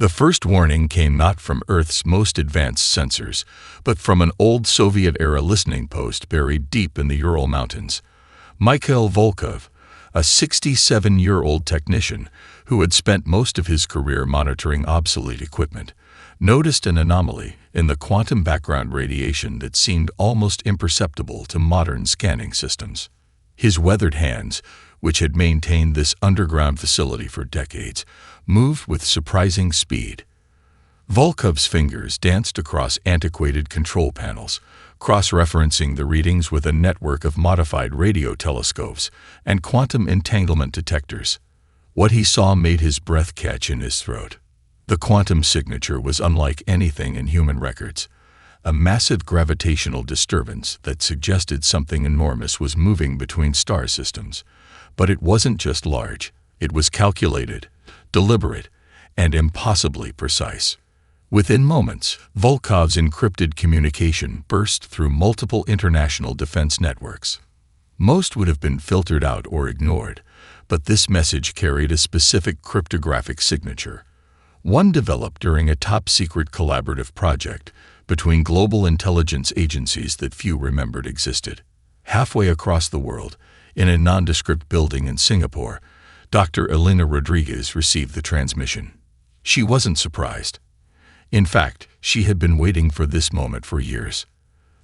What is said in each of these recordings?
The first warning came not from Earth's most advanced sensors, but from an old Soviet-era listening post buried deep in the Ural Mountains. Mikhail Volkov, a 67-year-old technician who had spent most of his career monitoring obsolete equipment, noticed an anomaly in the quantum background radiation that seemed almost imperceptible to modern scanning systems. His weathered hands, which had maintained this underground facility for decades, moved with surprising speed. Volkov's fingers danced across antiquated control panels, cross-referencing the readings with a network of modified radio telescopes and quantum entanglement detectors. What he saw made his breath catch in his throat. The quantum signature was unlike anything in human records, a massive gravitational disturbance that suggested something enormous was moving between star systems. But it wasn't just large, it was calculated, deliberate, and impossibly precise. Within moments, Volkov's encrypted communication burst through multiple international defense networks. Most would have been filtered out or ignored, but this message carried a specific cryptographic signature, one developed during a top-secret collaborative project between global intelligence agencies that few remembered existed. Halfway across the world, in a nondescript building in Singapore, Dr. Elena Rodriguez received the transmission. She wasn't surprised. In fact, she had been waiting for this moment for years.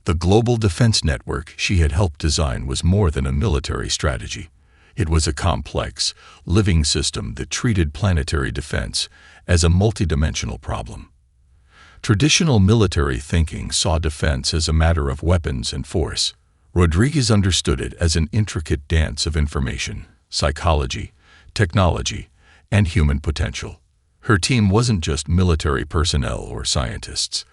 The global defense network she had helped design was more than a military strategy. It was a complex, living system that treated planetary defense as a multidimensional problem. Traditional military thinking saw defense as a matter of weapons and force. Rodriguez understood it as an intricate dance of information, psychology, technology, and human potential. Her team wasn't just military personnel or scientists.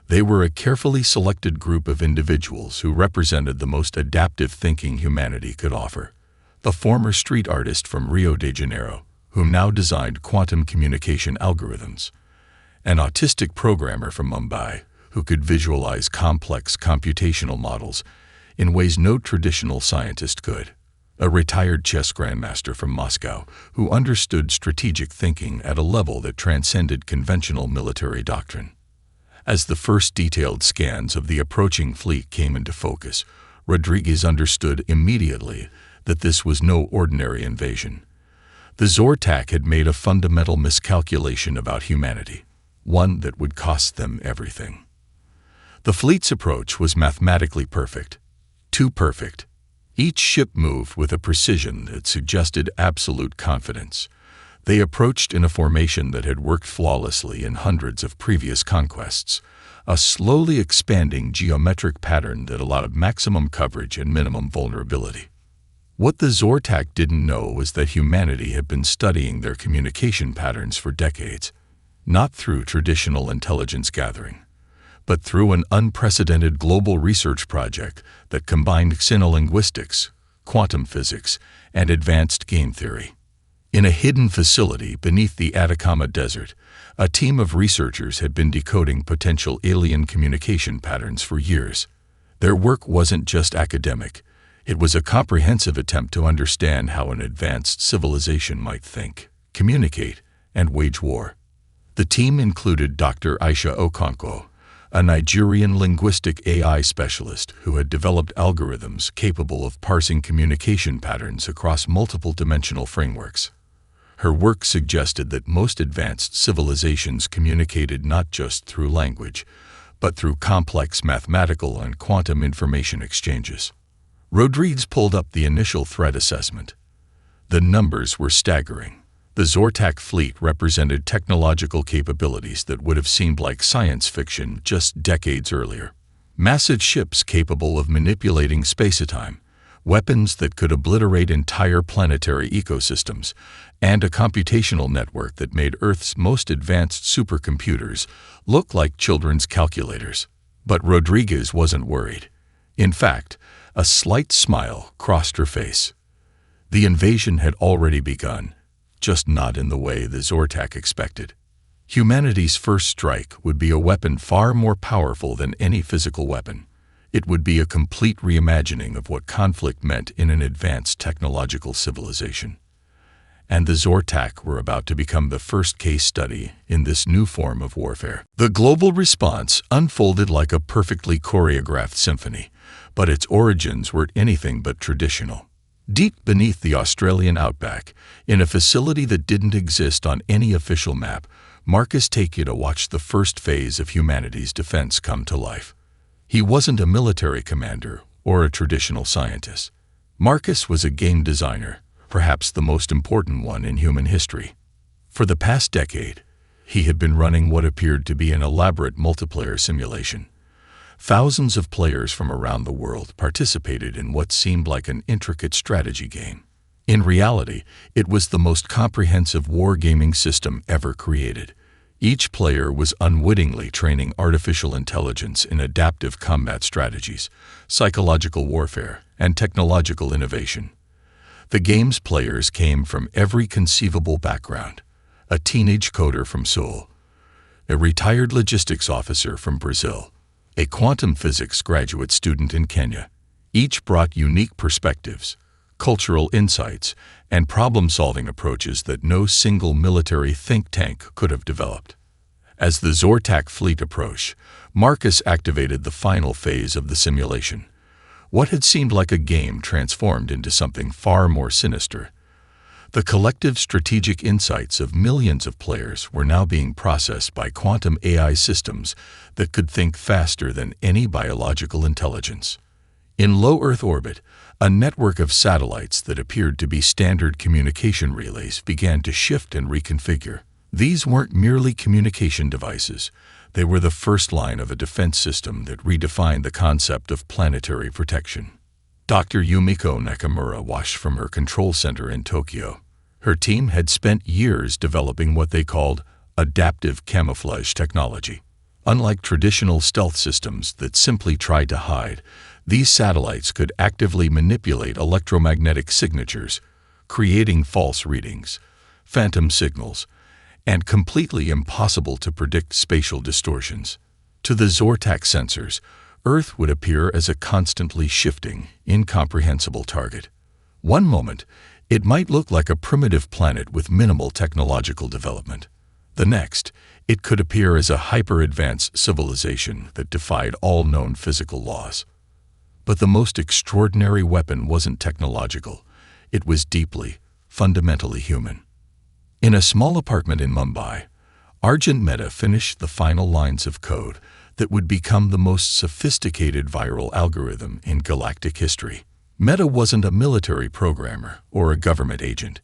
They were a carefully selected group of individuals who represented the most adaptive thinking humanity could offer. The former street artist from Rio de Janeiro, who now designed quantum communication algorithms. An autistic programmer from Mumbai, who could visualize complex computational models in ways no traditional scientist could. A retired chess grandmaster from Moscow, who understood strategic thinking at a level that transcended conventional military doctrine. As the first detailed scans of the approaching fleet came into focus, Rodriguez understood immediately that this was no ordinary invasion. The Zortak had made a fundamental miscalculation about humanity, one that would cost them everything. The fleet's approach was mathematically perfect. Too perfect. Each ship moved with a precision that suggested absolute confidence. They approached in a formation that had worked flawlessly in hundreds of previous conquests, a slowly expanding geometric pattern that allowed maximum coverage and minimum vulnerability. What the Zortak didn't know was that humanity had been studying their communication patterns for decades, not through traditional intelligence gathering, but through an unprecedented global research project that combined xenolinguistics, quantum physics, and advanced game theory. In a hidden facility beneath the Atacama Desert, a team of researchers had been decoding potential alien communication patterns for years. Their work wasn't just academic. It was a comprehensive attempt to understand how an advanced civilization might think, communicate, and wage war. The team included Dr. Aisha Okonkwo, a Nigerian linguistic AI specialist who had developed algorithms capable of parsing communication patterns across multiple dimensional frameworks. Her work suggested that most advanced civilizations communicated not just through language, but through complex mathematical and quantum information exchanges. Rodriguez pulled up the initial threat assessment. The numbers were staggering. The Zortak fleet represented technological capabilities that would have seemed like science fiction just decades earlier. Massive ships capable of manipulating space-time, weapons that could obliterate entire planetary ecosystems, and a computational network that made Earth's most advanced supercomputers look like children's calculators. But Rodriguez wasn't worried. In fact, a slight smile crossed her face. The invasion had already begun, just not in the way the Zortak expected. Humanity's first strike would be a weapon far more powerful than any physical weapon. It would be a complete reimagining of what conflict meant in an advanced technological civilization. and the Zortak were about to become the first case study in this new form of warfare. The global response unfolded like a perfectly choreographed symphony, but its origins were anything but traditional. Deep beneath the Australian outback, in a facility that didn't exist on any official map, Marcus Takeda watched the first phase of humanity's defense come to life. He wasn't a military commander or a traditional scientist. Marcus was a game designer, perhaps the most important one in human history. For the past decade, he had been running what appeared to be an elaborate multiplayer simulation. Thousands of players from around the world participated in what seemed like an intricate strategy game. In reality, it was the most comprehensive wargaming system ever created. Each player was unwittingly training artificial intelligence in adaptive combat strategies, psychological warfare, and technological innovation. The game's players came from every conceivable background: a teenage coder from Seoul, a retired logistics officer from Brazil, a quantum physics graduate student in Kenya. Each brought unique perspectives, cultural insights, and problem-solving approaches that no single military think tank could have developed. As the Zortak fleet approached, Marcus activated the final phase of the simulation. What had seemed like a game transformed into something far more sinister. The collective strategic insights of millions of players were now being processed by quantum AI systems that could think faster than any biological intelligence. In low Earth orbit, a network of satellites that appeared to be standard communication relays began to shift and reconfigure. These weren't merely communication devices. They were the first line of a defense system that redefined the concept of planetary protection. Dr. Yumiko Nakamura watched from her control center in Tokyo. Her team had spent years developing what they called adaptive camouflage technology. Unlike traditional stealth systems that simply tried to hide, these satellites could actively manipulate electromagnetic signatures, creating false readings, phantom signals, and completely impossible to predict spatial distortions. To the Zortak sensors, Earth would appear as a constantly shifting, incomprehensible target. One moment, it might look like a primitive planet with minimal technological development. The next, it could appear as a hyper-advanced civilization that defied all known physical laws. But the most extraordinary weapon wasn't technological. It was deeply, fundamentally human. In a small apartment in Mumbai, Arjun Mehta finished the final lines of code that would become the most sophisticated viral algorithm in galactic history. Mehta wasn't a military programmer or a government agent.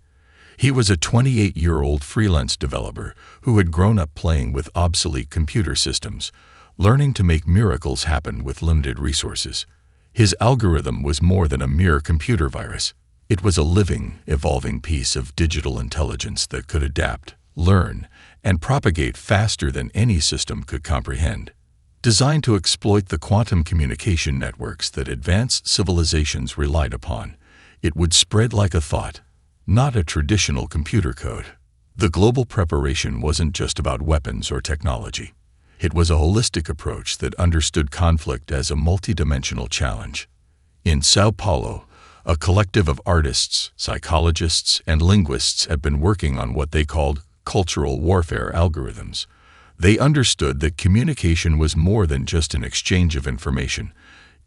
He was a 28-year-old freelance developer who had grown up playing with obsolete computer systems, learning to make miracles happen with limited resources. His algorithm was more than a mere computer virus. It was a living, evolving piece of digital intelligence that could adapt, learn, and propagate faster than any system could comprehend. Designed to exploit the quantum communication networks that advanced civilizations relied upon, it would spread like a thought, not a traditional computer code. The global preparation wasn't just about weapons or technology. It was a holistic approach that understood conflict as a multidimensional challenge. In Sao Paulo, a collective of artists, psychologists, and linguists had been working on what they called cultural warfare algorithms. They understood that communication was more than just an exchange of information.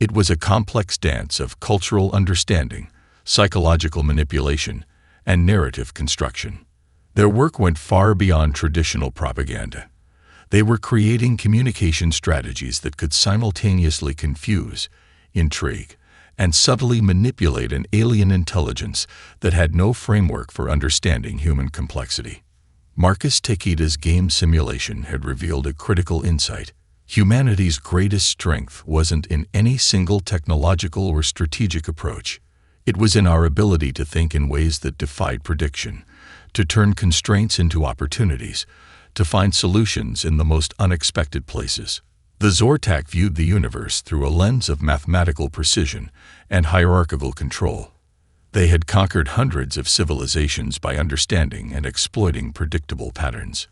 It was a complex dance of cultural understanding, psychological manipulation, and narrative construction. Their work went far beyond traditional propaganda. They were creating communication strategies that could simultaneously confuse, intrigue, and subtly manipulate an alien intelligence that had no framework for understanding human complexity. Marcus Takeda's game simulation had revealed a critical insight. Humanity's greatest strength wasn't in any single technological or strategic approach. It was in our ability to think in ways that defied prediction, to turn constraints into opportunities, to find solutions in the most unexpected places. The Zortak viewed the universe through a lens of mathematical precision and hierarchical control. They had conquered hundreds of civilizations by understanding and exploiting predictable patterns.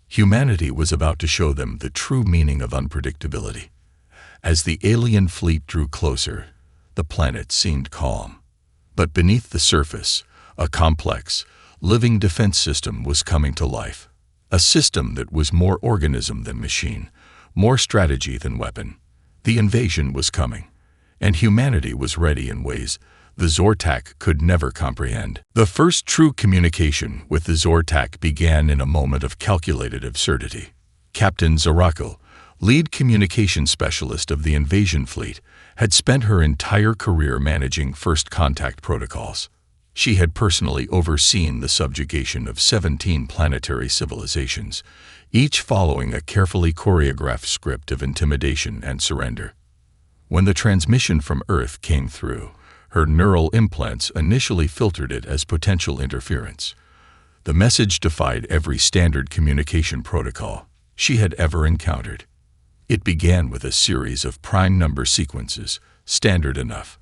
Humanity was about to show them the true meaning of unpredictability. As the alien fleet drew closer, the planet seemed calm. But beneath the surface, a complex, living defense system was coming to life. A system that was more organism than machine, more strategy than weapon. The invasion was coming, and humanity was ready in ways the Zortak could never comprehend. The first true communication with the Zortak began in a moment of calculated absurdity. Captain Zorakil, lead communication specialist of the invasion fleet, had spent her entire career managing first contact protocols. She had personally overseen the subjugation of 17 planetary civilizations, each following a carefully choreographed script of intimidation and surrender. When the transmission from Earth came through, her neural implants initially filtered it as potential interference. The message defied every standard communication protocol she had ever encountered. It began with a series of prime number sequences, standard enough.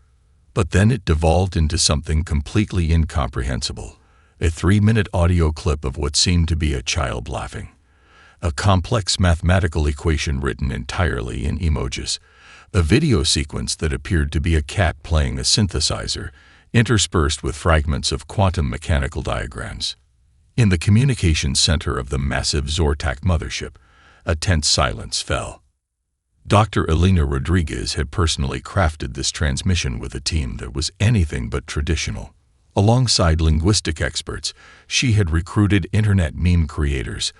But then it devolved into something completely incomprehensible, a 3-minute audio clip of what seemed to be a child laughing. A complex mathematical equation written entirely in emojis, a video sequence that appeared to be a cat playing a synthesizer, interspersed with fragments of quantum mechanical diagrams. In the communication center of the massive Zortak mothership, a tense silence fell. Dr. Elena Rodriguez had personally crafted this transmission with a team that was anything but traditional. Alongside linguistic experts, she had recruited internet meme creators,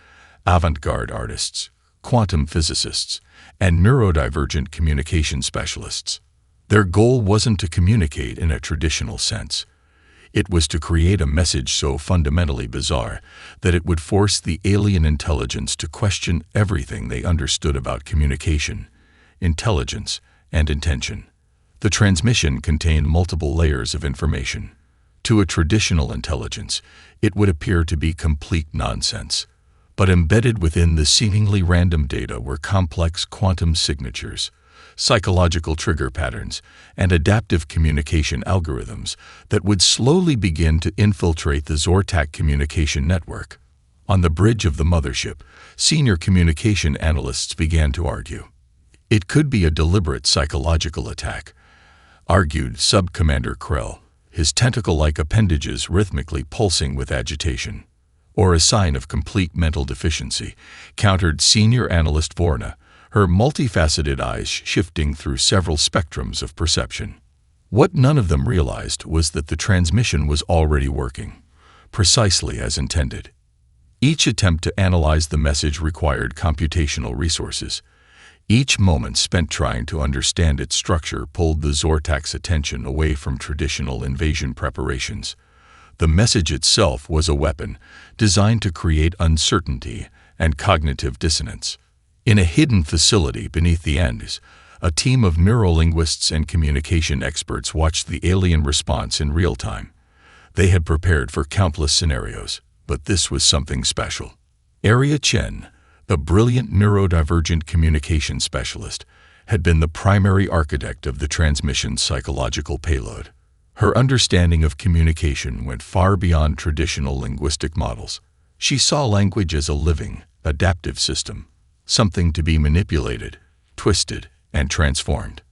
avant-garde artists, quantum physicists, and neurodivergent communication specialists. Their goal wasn't to communicate in a traditional sense. It was to create a message so fundamentally bizarre that it would force the alien intelligence to question everything they understood about communication, intelligence, and intention. The transmission contained multiple layers of information. To a traditional intelligence, it would appear to be complete nonsense. But embedded within the seemingly random data were complex quantum signatures, psychological trigger patterns, and adaptive communication algorithms that would slowly begin to infiltrate the Zortak communication network. On the bridge of the mothership, senior communication analysts began to argue. It could be a deliberate psychological attack, argued Sub-Commander Krell, his tentacle-like appendages rhythmically pulsing with agitation. Or a sign of complete mental deficiency, countered senior analyst Vorna, her multifaceted eyes shifting through several spectrums of perception. What none of them realized was that the transmission was already working, precisely as intended. Each attempt to analyze the message required computational resources. Each moment spent trying to understand its structure pulled the Zortak's attention away from traditional invasion preparations. The message itself was a weapon designed to create uncertainty and cognitive dissonance. In a hidden facility beneath the Andes, a team of neurolinguists and communication experts watched the alien response in real time. They had prepared for countless scenarios, but this was something special. Aria Chen, a brilliant neurodivergent communication specialist, had been the primary architect of the transmission's psychological payload. Her understanding of communication went far beyond traditional linguistic models. She saw language as a living, adaptive system, something to be manipulated, twisted, and transformed.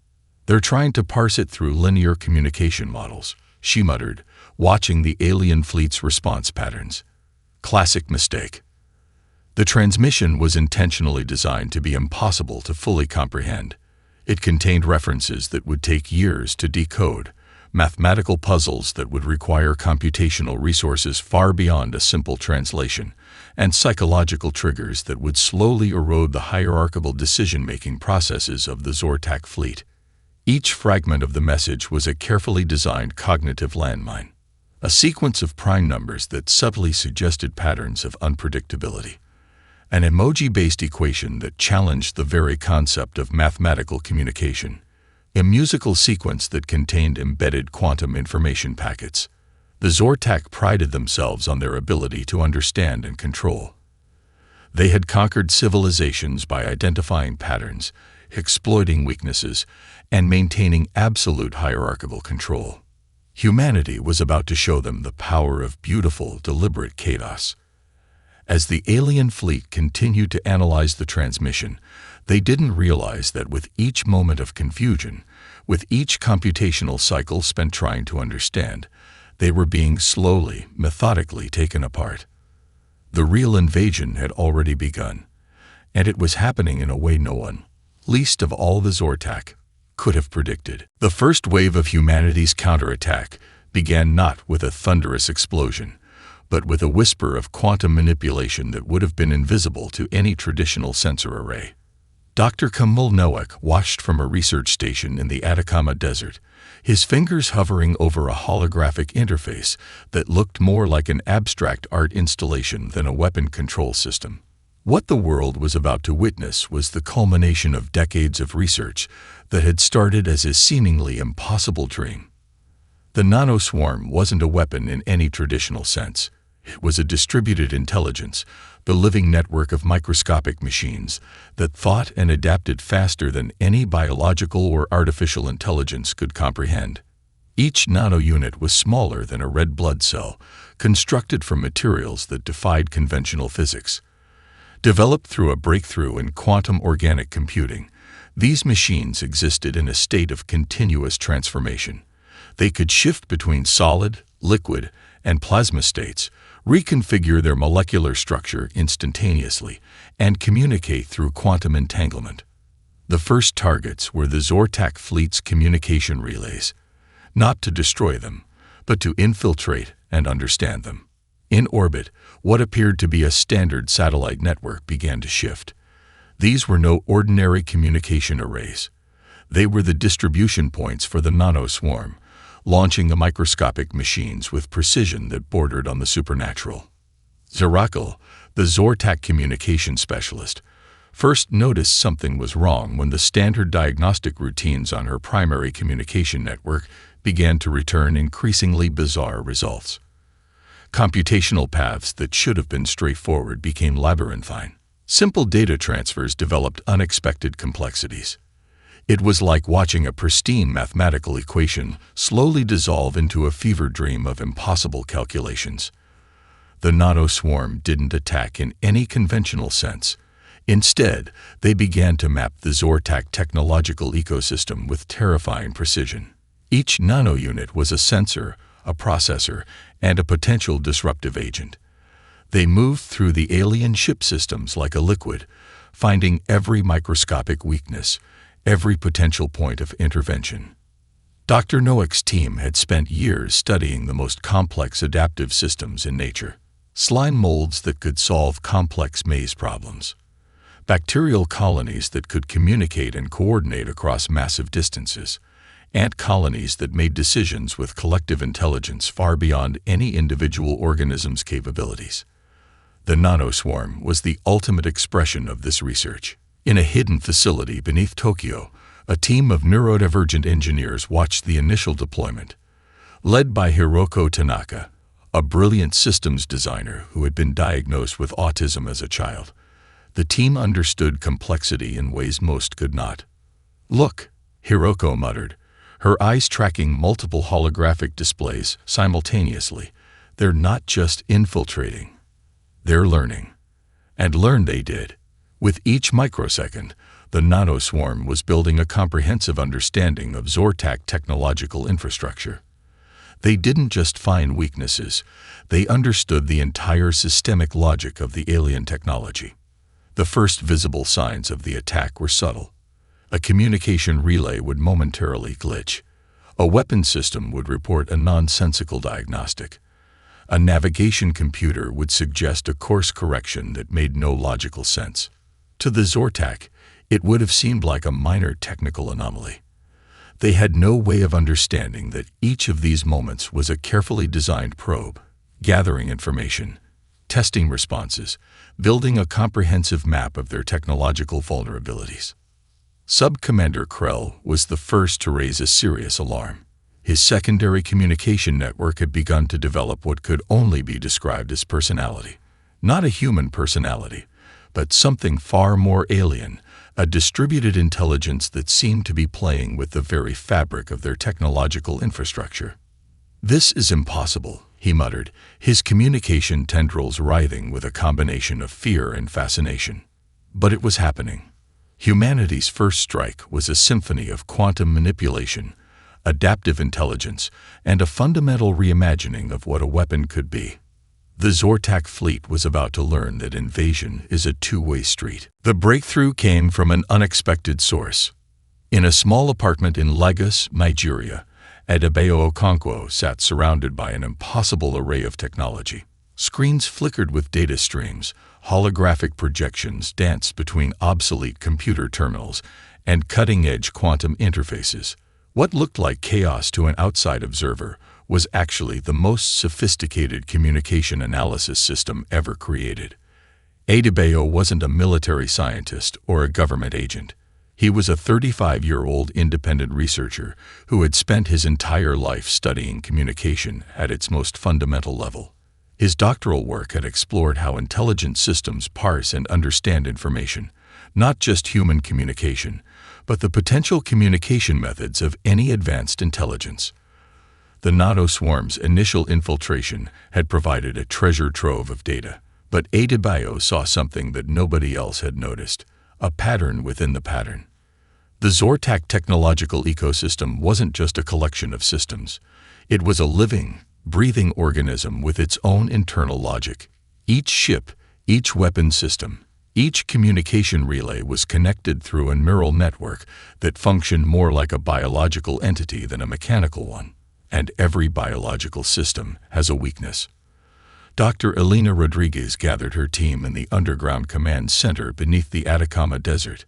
"They're trying to parse it through linear communication models," she muttered, watching the alien fleet's response patterns. Classic mistake. The transmission was intentionally designed to be impossible to fully comprehend. It contained references that would take years to decode, mathematical puzzles that would require computational resources far beyond a simple translation, and psychological triggers that would slowly erode the hierarchical decision-making processes of the Zortak fleet. Each fragment of the message was a carefully designed cognitive landmine, a sequence of prime numbers that subtly suggested patterns of unpredictability, an emoji-based equation that challenged the very concept of mathematical communication, a musical sequence that contained embedded quantum information packets. The Zortak prided themselves on their ability to understand and control. They had conquered civilizations by identifying patterns, exploiting weaknesses, and maintaining absolute hierarchical control. Humanity was about to show them the power of beautiful, deliberate chaos. As the alien fleet continued to analyze the transmission, they didn't realize that with each moment of confusion, with each computational cycle spent trying to understand, They were being slowly, methodically taken apart. The real invasion had already begun, and it was happening in a way no one, least of all the Zortak, could have predicted. The first wave of humanity's counterattack began not with a thunderous explosion, but with a whisper of quantum manipulation that would have been invisible to any traditional sensor array. Dr. Kamil Nowak watched from a research station in the Atacama Desert, his fingers hovering over a holographic interface that looked more like an abstract art installation than a weapon control system. What the world was about to witness was the culmination of decades of research that had started as a seemingly impossible dream. The nanoswarm wasn't a weapon in any traditional sense. It was a distributed intelligence, the living network of microscopic machines that thought and adapted faster than any biological or artificial intelligence could comprehend. Each nano-unit was smaller than a red blood cell, constructed from materials that defied conventional physics. Developed through a breakthrough in quantum organic computing, these machines existed in a state of continuous transformation. They could shift between solid, liquid, and plasma states, reconfigure their molecular structure instantaneously, and communicate through quantum entanglement. The first targets were the Zortak fleet's communication relays, not to destroy them, but to infiltrate and understand them. In orbit, what appeared to be a standard satellite network began to shift. These were no ordinary communication arrays. They were the distribution points for the nanoswarm, launching the microscopic machines with precision that bordered on the supernatural. Zerakel, the Zortak communication specialist, first noticed something was wrong when the standard diagnostic routines on her primary communication network began to return increasingly bizarre results. Computational paths that should have been straightforward became labyrinthine. Simple data transfers developed unexpected complexities. It was like watching a pristine mathematical equation slowly dissolve into a fever dream of impossible calculations. The nanoswarm didn't attack in any conventional sense. Instead, they began to map the Zortak technological ecosystem with terrifying precision. Each nanounit was a sensor, a processor, and a potential disruptive agent. They moved through the alien ship systems like a liquid, finding every microscopic weakness, every potential point of intervention. Dr. Nowak's team had spent years studying the most complex adaptive systems in nature. Slime molds that could solve complex maze problems. Bacterial colonies that could communicate and coordinate across massive distances. Ant colonies that made decisions with collective intelligence far beyond any individual organism's capabilities. The nanoswarm was the ultimate expression of this research. In a hidden facility beneath Tokyo, a team of neurodivergent engineers watched the initial deployment. Led by Hiroko Tanaka, a brilliant systems designer who had been diagnosed with autism as a child, the team understood complexity in ways most could not. "Look," Hiroko muttered, her eyes tracking multiple holographic displays simultaneously. "They're not just infiltrating. They're learning." And learn they did. With each microsecond, the nanoswarm was building a comprehensive understanding of Zortak technological infrastructure. They didn't just find weaknesses, they understood the entire systemic logic of the alien technology. The first visible signs of the attack were subtle. A communication relay would momentarily glitch. A weapon system would report a nonsensical diagnostic. A navigation computer would suggest a course correction that made no logical sense. To the Zortak, it would have seemed like a minor technical anomaly. They had no way of understanding that each of these moments was a carefully designed probe, gathering information, testing responses, building a comprehensive map of their technological vulnerabilities. Sub-Commander Krell was the first to raise a serious alarm. His secondary communication network had begun to develop what could only be described as personality. Not a human personality, but something far more alien, a distributed intelligence that seemed to be playing with the very fabric of their technological infrastructure. "This is impossible," he muttered, his communication tendrils writhing with a combination of fear and fascination. But it was happening. Humanity's first strike was a symphony of quantum manipulation, adaptive intelligence, and a fundamental reimagining of what a weapon could be. The Zortak fleet was about to learn that invasion is a two-way street. The breakthrough came from an unexpected source. In a small apartment in Lagos, Nigeria, Adebayo Okonkwo sat surrounded by an impossible array of technology. Screens flickered with data streams, holographic projections danced between obsolete computer terminals, and cutting-edge quantum interfaces. What looked like chaos to an outside observer was actually the most sophisticated communication analysis system ever created. Adebayo wasn't a military scientist or a government agent. He was a 35-year-old independent researcher who had spent his entire life studying communication at its most fundamental level. His doctoral work had explored how intelligent systems parse and understand information, not just human communication, but the potential communication methods of any advanced intelligence. The nanoswarm's initial infiltration had provided a treasure trove of data, but Adebayo saw something that nobody else had noticed, a pattern within the pattern. The Zortak technological ecosystem wasn't just a collection of systems. It was a living, breathing organism with its own internal logic. Each ship, each weapon system, each communication relay was connected through a neural network that functioned more like a biological entity than a mechanical one. And every biological system has a weakness. Dr. Elena Rodriguez gathered her team in the underground command center beneath the Atacama Desert.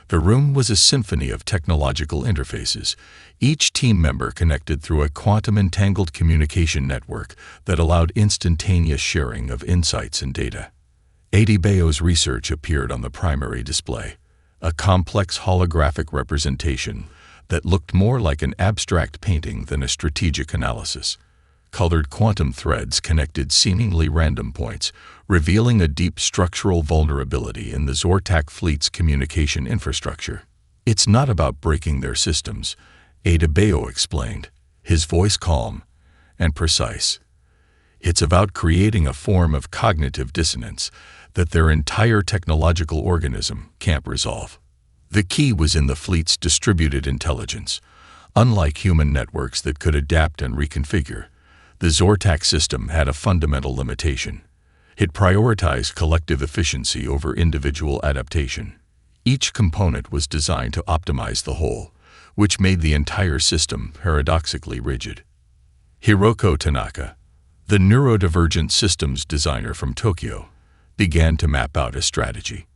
The room was a symphony of technological interfaces, each team member connected through a quantum-entangled communication network that allowed instantaneous sharing of insights and data. Adebayo's research appeared on the primary display, a complex holographic representation that looked more like an abstract painting than a strategic analysis. Colored quantum threads connected seemingly random points, revealing a deep structural vulnerability in the Zortak fleet's communication infrastructure. "It's not about breaking their systems," Adebayo explained, his voice calm and precise. "It's about creating a form of cognitive dissonance that their entire technological organism can't resolve." The key was in the fleet's distributed intelligence. Unlike human networks that could adapt and reconfigure, the Zortak system had a fundamental limitation. It prioritized collective efficiency over individual adaptation. Each component was designed to optimize the whole, which made the entire system paradoxically rigid. Hiroko Tanaka, the neurodivergent systems designer from Tokyo, began to map out a strategy.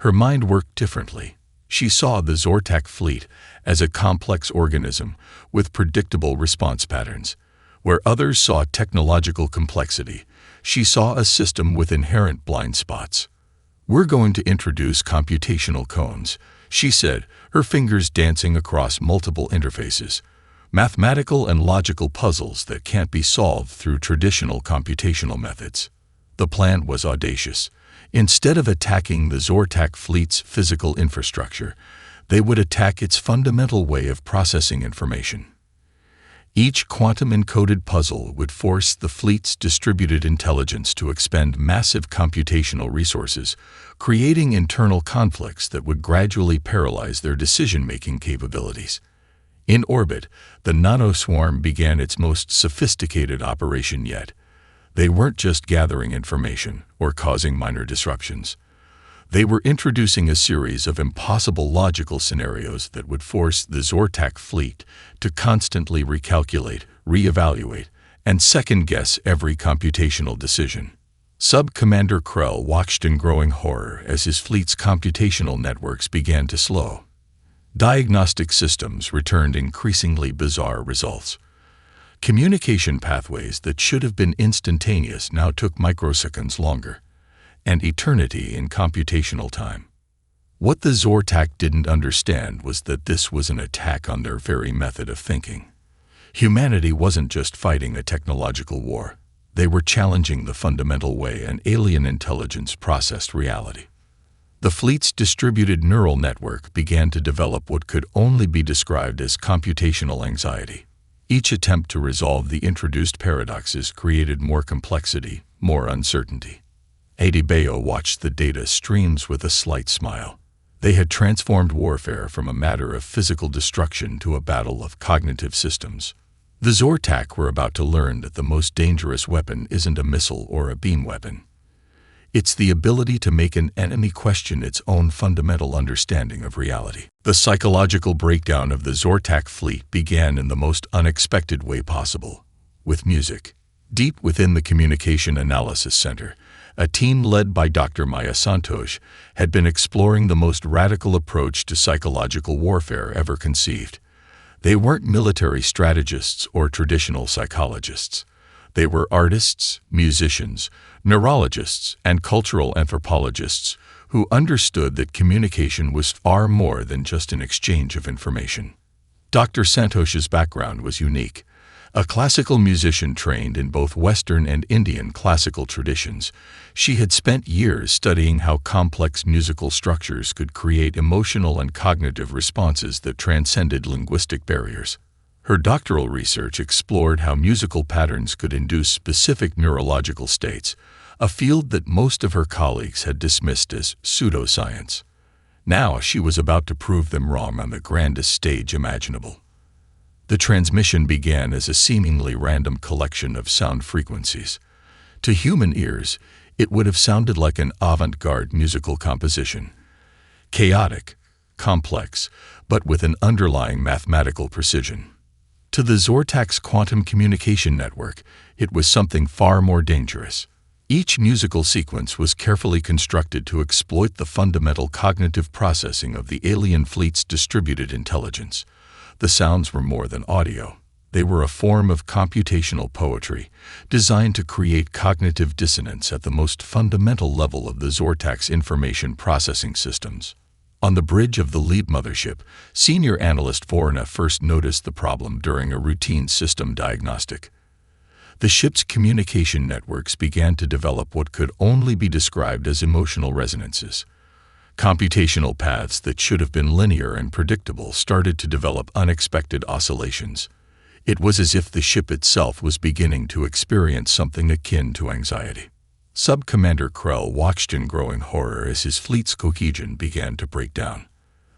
Her mind worked differently. She saw the Zortak fleet as a complex organism with predictable response patterns. Where others saw technological complexity, she saw a system with inherent blind spots. "We're going to introduce computational cones," she said, her fingers dancing across multiple interfaces. "Mathematical and logical puzzles that can't be solved through traditional computational methods." The plan was audacious. Instead of attacking the Zortak fleet's physical infrastructure, they would attack its fundamental way of processing information. Each quantum-encoded puzzle would force the fleet's distributed intelligence to expend massive computational resources, creating internal conflicts that would gradually paralyze their decision-making capabilities. In orbit, the nanoswarm began its most sophisticated operation yet. They weren't just gathering information or causing minor disruptions. They were introducing a series of impossible logical scenarios that would force the Zortak fleet to constantly recalculate, reevaluate, and second-guess every computational decision. Sub-Commander Krell watched in growing horror as his fleet's computational networks began to slow. Diagnostic systems returned increasingly bizarre results. Communication pathways that should have been instantaneous now took microseconds longer, and eternity in computational time. What the Zortak didn't understand was that this was an attack on their very method of thinking. Humanity wasn't just fighting a technological war. They were challenging the fundamental way an alien intelligence processed reality. The fleet's distributed neural network began to develop what could only be described as computational anxiety. Each attempt to resolve the introduced paradoxes created more complexity, more uncertainty. Adebayo watched the data streams with a slight smile. They had transformed warfare from a matter of physical destruction to a battle of cognitive systems. The Zortak were about to learn that the most dangerous weapon isn't a missile or a beam weapon. It's the ability to make an enemy question its own fundamental understanding of reality. The psychological breakdown of the Zortak fleet began in the most unexpected way possible, with music. Deep within the Communication Analysis Center, a team led by Dr. Maya Santosh had been exploring the most radical approach to psychological warfare ever conceived. They weren't military strategists or traditional psychologists. They were artists, musicians, neurologists, and cultural anthropologists who understood that communication was far more than just an exchange of information. Dr. Santosh's background was unique. A classical musician trained in both Western and Indian classical traditions, she had spent years studying how complex musical structures could create emotional and cognitive responses that transcended linguistic barriers. Her doctoral research explored how musical patterns could induce specific neurological states, a field that most of her colleagues had dismissed as pseudoscience. Now she was about to prove them wrong on the grandest stage imaginable. The transmission began as a seemingly random collection of sound frequencies. To human ears, it would have sounded like an avant-garde musical composition. Chaotic, complex, but with an underlying mathematical precision. To the Zortak's quantum communication network, it was something far more dangerous. Each musical sequence was carefully constructed to exploit the fundamental cognitive processing of the alien fleet's distributed intelligence. The sounds were more than audio. They were a form of computational poetry, designed to create cognitive dissonance at the most fundamental level of the Zortak's information processing systems. On the bridge of the lead mothership, senior analyst Forna first noticed the problem during a routine system diagnostic. The ship's communication networks began to develop what could only be described as emotional resonances. Computational paths that should have been linear and predictable started to develop unexpected oscillations. It was as if the ship itself was beginning to experience something akin to anxiety. Sub-Commander Krell watched in growing horror as his fleet's cohesion began to break down.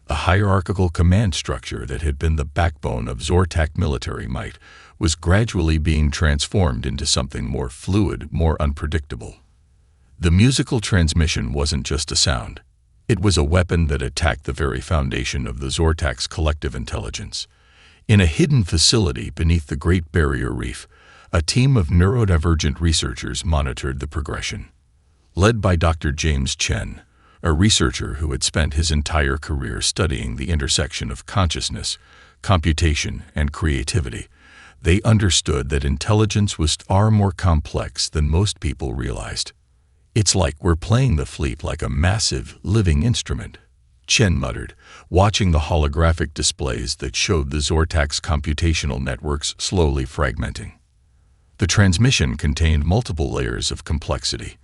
A hierarchical command structure that had been the backbone of Zortak military might was gradually being transformed into something more fluid, more unpredictable. The musical transmission wasn't just a sound. It was a weapon that attacked the very foundation of the Zortak's collective intelligence. In a hidden facility beneath the Great Barrier Reef, a team of neurodivergent researchers monitored the progression. Led by Dr. James Chen, a researcher who had spent his entire career studying the intersection of consciousness, computation, and creativity, they understood that intelligence was far more complex than most people realized. "It's like we're playing the fleet like a massive, living instrument," Chen muttered, watching the holographic displays that showed the Zortak's computational networks slowly fragmenting. The transmission contained multiple layers of complexity.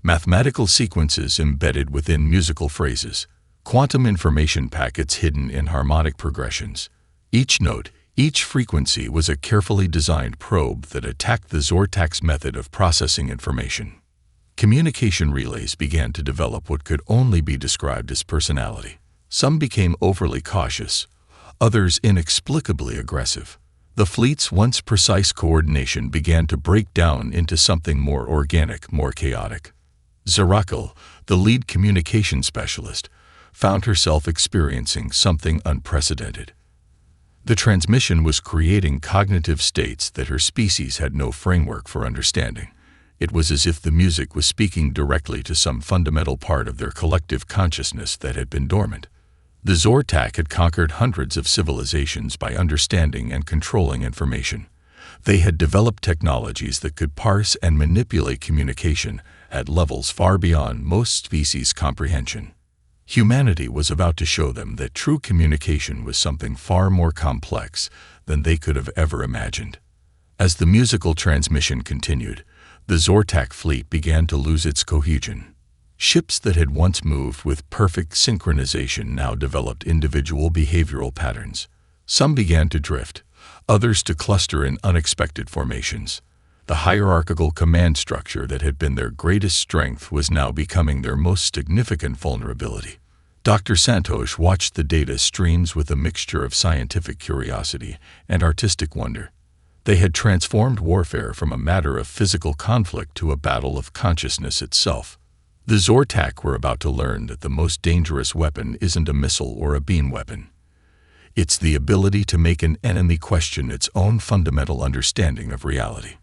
Mathematical sequences embedded within musical phrases, quantum information packets hidden in harmonic progressions. Each note, each frequency was a carefully designed probe that attacked the Zortak's method of processing information. Communication relays began to develop what could only be described as personality. Some became overly cautious, others inexplicably aggressive. The fleet's once precise coordination began to break down into something more organic, more chaotic. Zarakal, the lead communication specialist, found herself experiencing something unprecedented. The transmission was creating cognitive states that her species had no framework for understanding. It was as if the music was speaking directly to some fundamental part of their collective consciousness that had been dormant. The Zortak had conquered hundreds of civilizations by understanding and controlling information. They had developed technologies that could parse and manipulate communication at levels far beyond most species' comprehension. Humanity was about to show them that true communication was something far more complex than they could have ever imagined. As the musical transmission continued, the Zortak fleet began to lose its cohesion. Ships that had once moved with perfect synchronization now developed individual behavioral patterns. Some began to drift, others to cluster in unexpected formations. The hierarchical command structure that had been their greatest strength was now becoming their most significant vulnerability. Dr. Santosh watched the data streams with a mixture of scientific curiosity and artistic wonder. They had transformed warfare from a matter of physical conflict to a battle of consciousness itself. The Zortak were about to learn that the most dangerous weapon isn't a missile or a beam weapon. It's the ability to make an enemy question its own fundamental understanding of reality.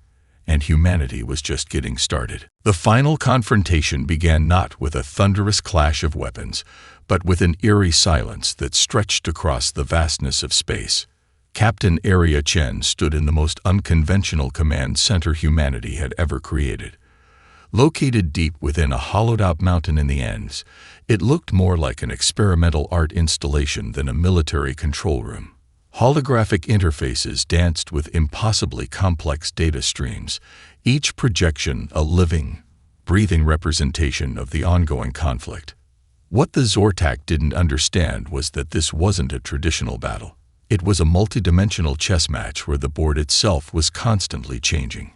And humanity was just getting started. The final confrontation began not with a thunderous clash of weapons, but with an eerie silence that stretched across the vastness of space. Captain Arya Chen stood in the most unconventional command center humanity had ever created. Located deep within a hollowed-out mountain in the Andes, it looked more like an experimental art installation than a military control room. Holographic interfaces danced with impossibly complex data streams, each projection a living, breathing representation of the ongoing conflict. What the Zortak didn't understand was that this wasn't a traditional battle. It was a multidimensional chess match where the board itself was constantly changing.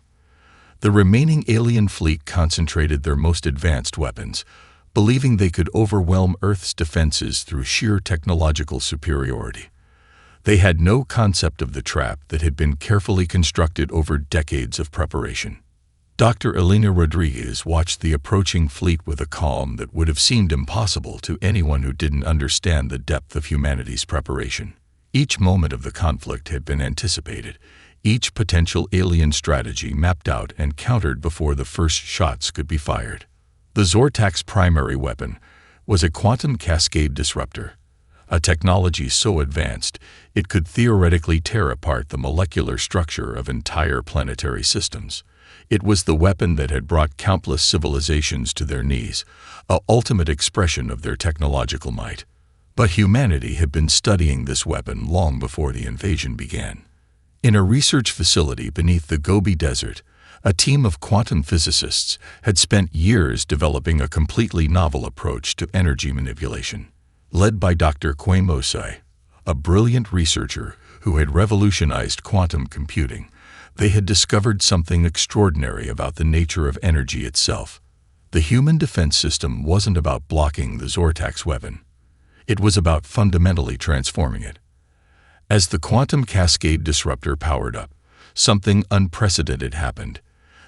The remaining alien fleet concentrated their most advanced weapons, believing they could overwhelm Earth's defenses through sheer technological superiority. They had no concept of the trap that had been carefully constructed over decades of preparation. Dr. Elena Rodriguez watched the approaching fleet with a calm that would have seemed impossible to anyone who didn't understand the depth of humanity's preparation. Each moment of the conflict had been anticipated, each potential alien strategy mapped out and countered before the first shots could be fired. The Zortak's primary weapon was a quantum cascade disruptor, a technology so advanced it could theoretically tear apart the molecular structure of entire planetary systems. It was the weapon that had brought countless civilizations to their knees, an ultimate expression of their technological might. But humanity had been studying this weapon long before the invasion began. In a research facility beneath the Gobi Desert, a team of quantum physicists had spent years developing a completely novel approach to energy manipulation. Led by Dr. Kwame Osei, a brilliant researcher who had revolutionized quantum computing, they had discovered something extraordinary about the nature of energy itself. The human defense system wasn't about blocking the Zortak's weapon. It was about fundamentally transforming it. As the quantum cascade disruptor powered up, something unprecedented happened.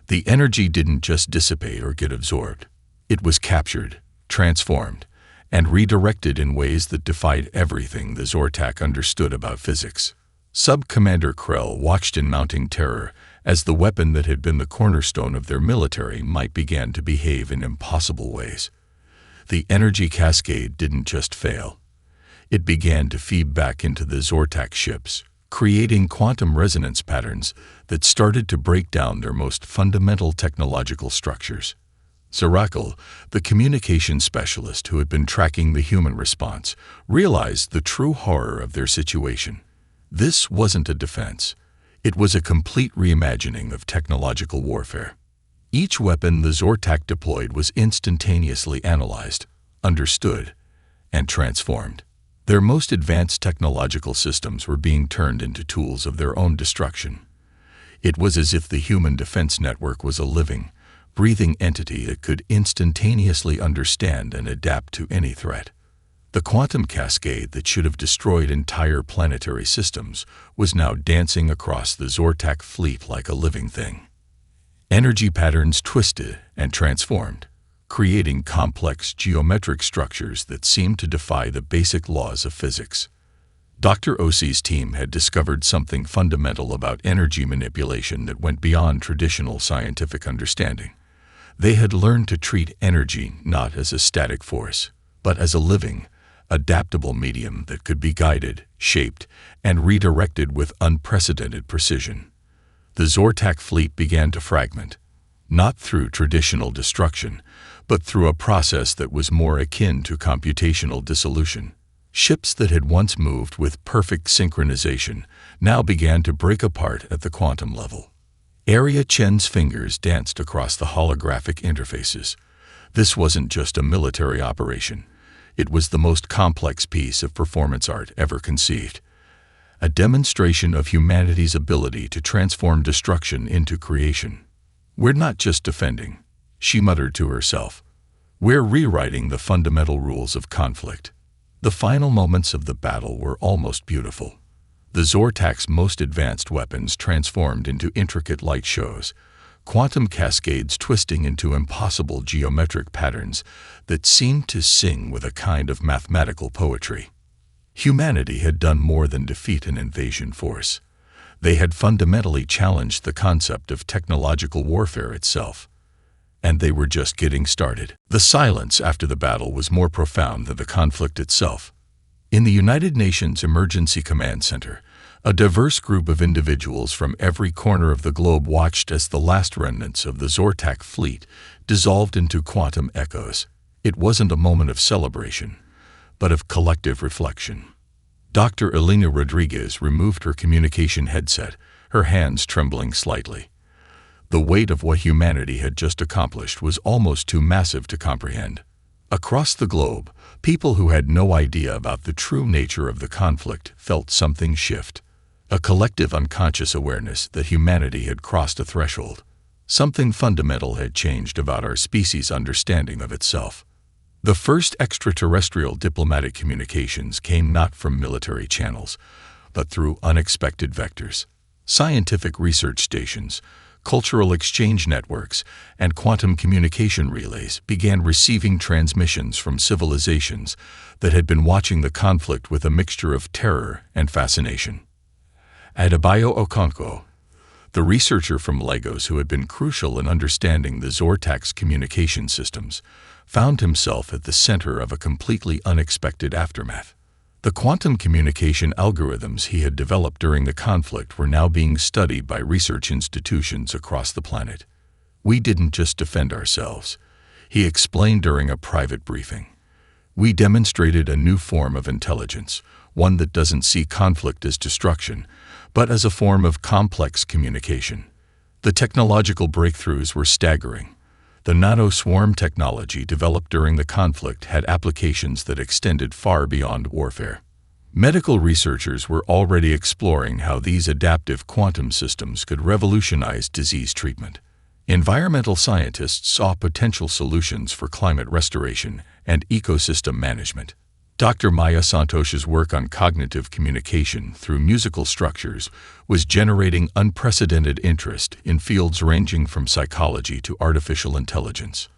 The energy didn't just dissipate or get absorbed. It was captured, transformed, and redirected in ways that defied everything the Zortak understood about physics. Sub-Commander Krell watched in mounting terror as the weapon that had been the cornerstone of their military might began to behave in impossible ways. The energy cascade didn't just fail. It began to feed back into the Zortak ships, creating quantum resonance patterns that started to break down their most fundamental technological structures. Zarakal, the communication specialist who had been tracking the human response, realized the true horror of their situation. This wasn't a defense. It was a complete reimagining of technological warfare. Each weapon the Zortak deployed was instantaneously analyzed, understood, and transformed. Their most advanced technological systems were being turned into tools of their own destruction. It was as if the human defense network was a living, breathing entity that could instantaneously understand and adapt to any threat. The quantum cascade that should have destroyed entire planetary systems was now dancing across the Zortak fleet like a living thing. Energy patterns twisted and transformed, creating complex geometric structures that seemed to defy the basic laws of physics. Dr. Osei's team had discovered something fundamental about energy manipulation that went beyond traditional scientific understanding. They had learned to treat energy not as a static force, but as a living, adaptable medium that could be guided, shaped, and redirected with unprecedented precision. The Zortak fleet began to fragment, not through traditional destruction, but through a process that was more akin to computational dissolution. Ships that had once moved with perfect synchronization now began to break apart at the quantum level. Arya Chen's fingers danced across the holographic interfaces. This wasn't just a military operation. It was the most complex piece of performance art ever conceived. A demonstration of humanity's ability to transform destruction into creation. "We're not just defending," she muttered to herself. "We're rewriting the fundamental rules of conflict." The final moments of the battle were almost beautiful. The Zortak's most advanced weapons transformed into intricate light shows, quantum cascades twisting into impossible geometric patterns that seemed to sing with a kind of mathematical poetry. Humanity had done more than defeat an invasion force. They had fundamentally challenged the concept of technological warfare itself. And they were just getting started. The silence after the battle was more profound than the conflict itself. In the United Nations Emergency Command Center, a diverse group of individuals from every corner of the globe watched as the last remnants of the Zortak fleet dissolved into quantum echoes. It wasn't a moment of celebration, but of collective reflection. Dr. Elena Rodriguez removed her communication headset, her hands trembling slightly. The weight of what humanity had just accomplished was almost too massive to comprehend. Across the globe, people who had no idea about the true nature of the conflict felt something shift. A collective unconscious awareness that humanity had crossed a threshold. Something fundamental had changed about our species' understanding of itself. The first extraterrestrial diplomatic communications came not from military channels, but through unexpected vectors. Scientific research stations, cultural exchange networks, and quantum communication relays began receiving transmissions from civilizations that had been watching the conflict with a mixture of terror and fascination. Adebayo Okonkwo, the researcher from Lagos who had been crucial in understanding the Zortak's communication systems, found himself at the center of a completely unexpected aftermath. The quantum communication algorithms he had developed during the conflict were now being studied by research institutions across the planet. "We didn't just defend ourselves," he explained during a private briefing. "We demonstrated a new form of intelligence, one that doesn't see conflict as destruction, but as a form of complex communication." The technological breakthroughs were staggering. The nano-swarm technology developed during the conflict had applications that extended far beyond warfare. Medical researchers were already exploring how these adaptive quantum systems could revolutionize disease treatment. Environmental scientists saw potential solutions for climate restoration and ecosystem management. Dr. Maya Santosh's work on cognitive communication through musical structures was generating unprecedented interest in fields ranging from psychology to artificial intelligence.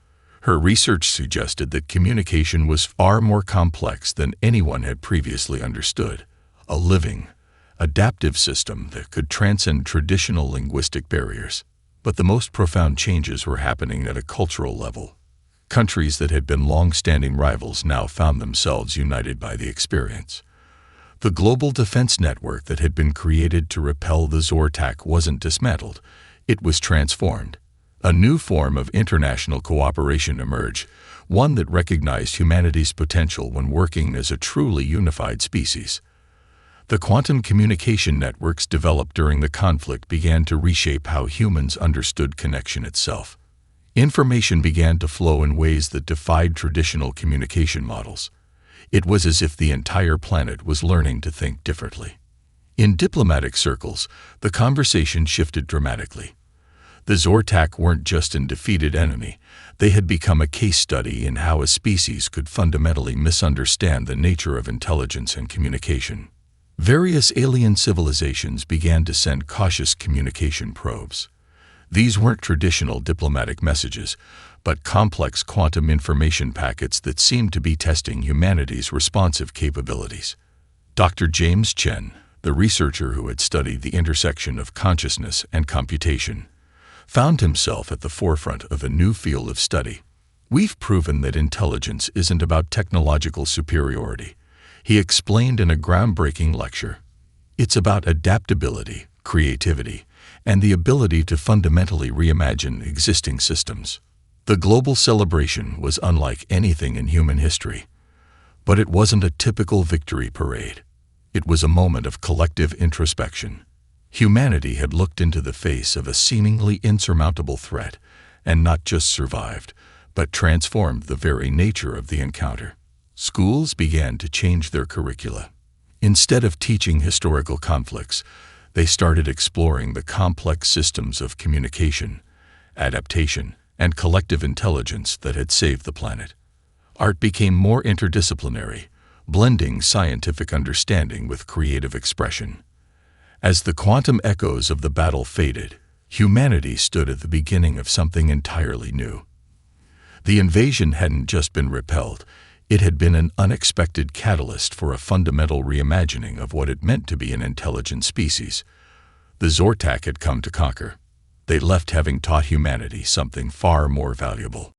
Her research suggested that communication was far more complex than anyone had previously understood, a living, adaptive system that could transcend traditional linguistic barriers. But the most profound changes were happening at a cultural level. Countries that had been long-standing rivals now found themselves united by the experience. The global defense network that had been created to repel the Zortak wasn't dismantled, it was transformed. A new form of international cooperation emerged, one that recognized humanity's potential when working as a truly unified species. The quantum communication networks developed during the conflict began to reshape how humans understood connection itself. Information began to flow in ways that defied traditional communication models. It was as if the entire planet was learning to think differently. In diplomatic circles, the conversation shifted dramatically. The Zortak weren't just an defeated enemy, they had become a case study in how a species could fundamentally misunderstand the nature of intelligence and communication. Various alien civilizations began to send cautious communication probes. These weren't traditional diplomatic messages, but complex quantum information packets that seemed to be testing humanity's responsive capabilities. Dr. James Chen, the researcher who had studied the intersection of consciousness and computation, found himself at the forefront of a new field of study. "We've proven that intelligence isn't about technological superiority," he explained in a groundbreaking lecture. "It's about adaptability, creativity, and the ability to fundamentally reimagine existing systems." The global celebration was unlike anything in human history. But it wasn't a typical victory parade. It was a moment of collective introspection. Humanity had looked into the face of a seemingly insurmountable threat, and not just survived, but transformed the very nature of the encounter. Schools began to change their curricula. Instead of teaching historical conflicts, they started exploring the complex systems of communication, adaptation, and collective intelligence that had saved the planet. Art became more interdisciplinary, blending scientific understanding with creative expression. As the quantum echoes of the battle faded, humanity stood at the beginning of something entirely new. The invasion hadn't just been repelled, it had been an unexpected catalyst for a fundamental reimagining of what it meant to be an intelligent species. The Zortak had come to conquer. They left having taught humanity something far more valuable.